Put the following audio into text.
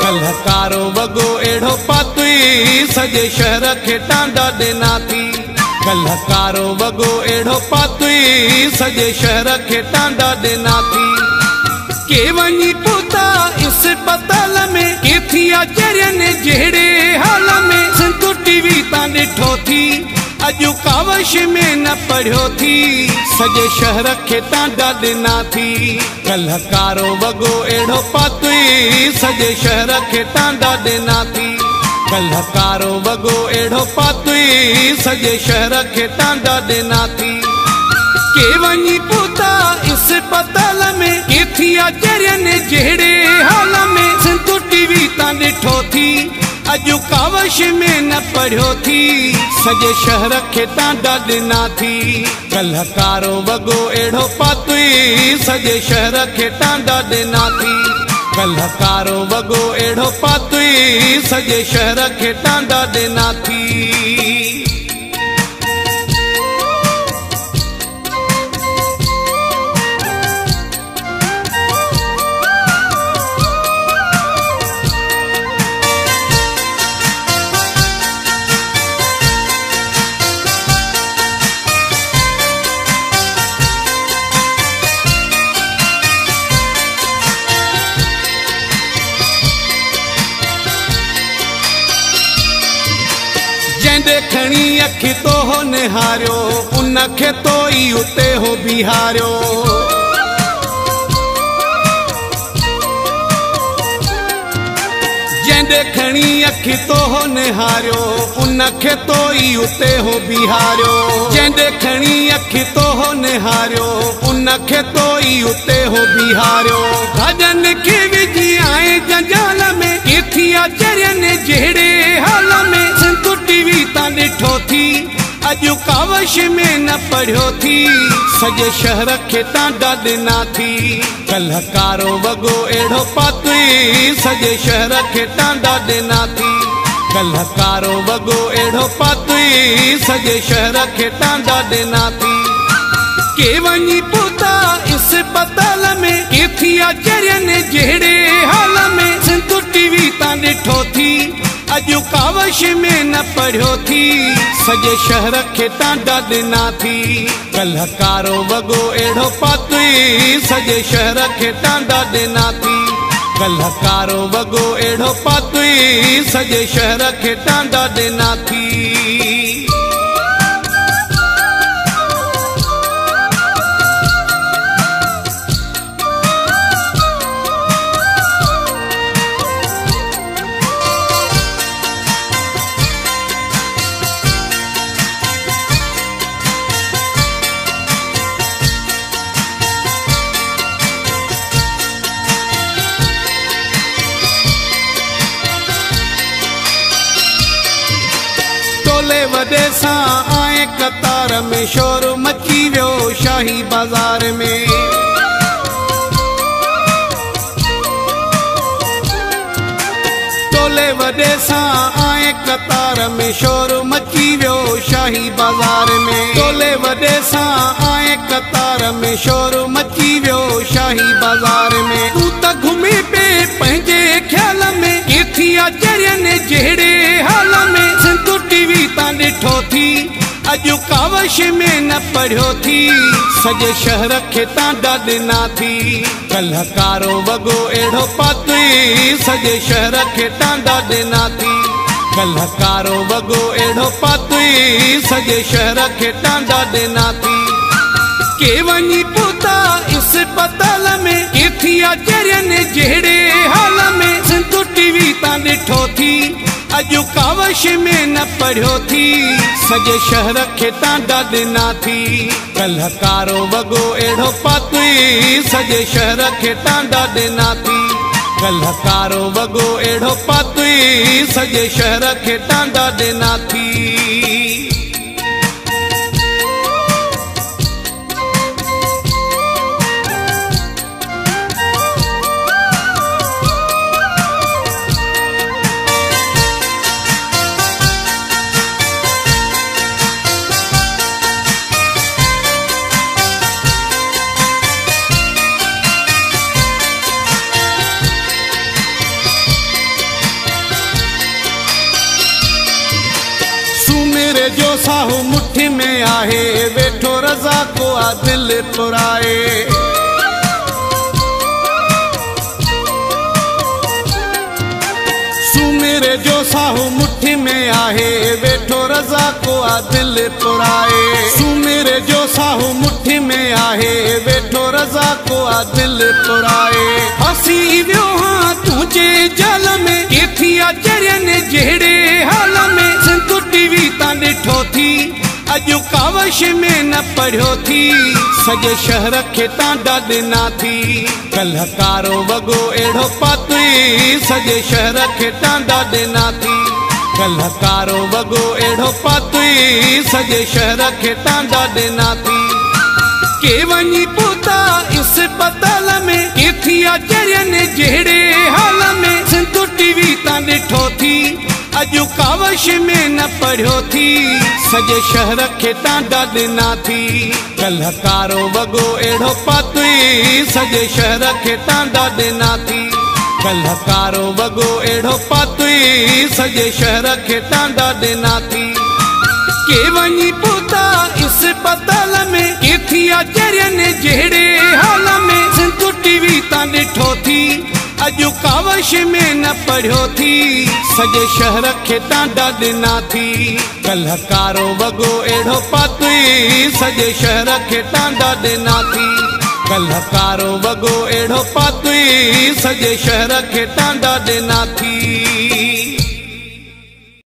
कलहकारो वगो एड़ो पातुई सजे शहर के टांडा देना थी। कलहकारो वगो एड़ो पातुई सजे शहर के टांडा देना थी। के वनी पुता इस पताल में के थी आचर्यन जेड़े हाल में संतु टीवी ता डिठो थी। अजु कावश में न पढ़ो थी सजे शहर के टांडा देना थी। कलहकारो वगो एड़ो पातुई सजे शहर के टांडा देना थी। कलहकारो वगो एड़ो पातुई सजे शहर के टांडा देना थी। के वनी पुता इस पताल में के थी आचर्यन जेड़े हाल में संतु टीवी ता डिठो थी। अजु कावश में न पढ़ो थी सजे शहर के टांडा देना थी। कलहकारो वगो एड़ो पातुई सजे शहर के टांडा देना थी। कलहकारो वगो एड़ो पातुई सजे शहर के टांडा देना थी। देखनी अखी तो हो निहारियो उनखे तो ही उते हो बिहारियो। जैं देखनी अखी तो हो निहारियो उनखे तो ही उते हो बिहारियो। जैं देखनी अखी तो हो निहारियो उनखे तो ही उते हो बिहारियो। भजन के विजी आए जंजाल में के थी आचर्यन जेड़े हाल में संतु टीवी ता डिठो थी। अजु कावश में न पढ़ो थी सजे शहर के टांडा देना थी। कलहकारो वगो एड़ो पातुई सजे शहर के टांडा देना थी। कलहकारो वगो एड़ो पातुई सजे शहर के टांडा देना थी। के वनी पुता इस पताल में के थी आचर्यन जेड़े हाल में संतु टीवी ता डिठो थी। अजु कावश में न पढ़ो थी सजे शहर के टांडा देना थी। कलहकारो वगो एड़ो पातुई सजे शहर के टांडा देना थी। कलहकारो वगो एड़ो पातुई सजे शहर के टांडा देना थी। वडे सा आए कतार में शोर मची वियो शाही बाजार में। टोले वडे सा आए कतार में शोर मची वियो शाही बाजार में। टोले वडे सा आए कतार में शोर मची वियो शाही बाजार में। तू त घुमी पे पंहिंजे ख्याल में के थी आचर्यन जेड़े हाल में संतु टीवी ता डिठो थी। अजु कावश में न पढ़ो थी सजे शहर के टांडा देना थी। कलहकारो वगो एड़ो पातुई सजे शहर के टांडा देना थी। कलहकारो वगो एड़ो पातुई सजे शहर के टांडा देना थी। के वनी पुता इस पताल में के थी आचर्यन जेड़े हाल में संतु टीवी ता डिठो थी। अजु कावश में न पढ़ो थी सजे शहर के टांडा देना थी। कलहकारो वगो एड़ो पातुई सजे शहर के टांडा देना थी। कलहकारो वगो एड़ो पातुई सजे शहर के टांडा देना थी। मुट्ठी में आहे, वेठो रज़ा को आ दिल तुराए। सुमेरे जो साहू मुट्ठी में आहे, वेठो रज़ा को आ दिल तुराए। सुमेरे जो साहू मुट्ठी में आहे, वेठो रज़ा को आ दिल तुराए। हसी वियो हाँ तुझे जल में, केथिया चरियन जहिड़े हाल में। सिंधु टीवी तां ॾिठो थी, अॼु कावश में न पढ़ियो थी। सॼे शहर खे टांडा ॾिना थी, कल्ह कारो वॻो अहिड़ो पातुई। सॼे शहर खे टांडा ॾिना थी, कल्ह कारो वॻो अहिड़ो पातुई। सॼे शहर खे टांडा ॾिना थी। के वञी पहुता इस्पताल में, केथिया चरियन जहिड़े हाल में। सिंधु टीवी तां ॾिठो थी, अॼु कावश में न पढ़ियो थी। सॼे शहर खे टांडा ॾिना थी, कल्ह कारो वॻो अहिड़ो पातुई। सॼे शहर खे टांडा ॾिना थी, कल्ह कारो वॻो अहिड़ो पातुई। सॼे शहर खे टांडा ॾिना थी। के वञी पहुता इस्पताल में, केथिया चरियन जहिड़े हाल में। सिंधु टीवी तां ॾिठो थी, अॼु कावश में न पढ़ियो थी। सॼे शहर खे टांडा ॾिना थी, कल्ह कारो वॻो अहिड़ो पातुई। सॼे शहर खे टांडा ॾिना थी, कल्ह कारो वॻो अहिड़ो पातुई। सॼे शहर खे टांडा ॾिना थी।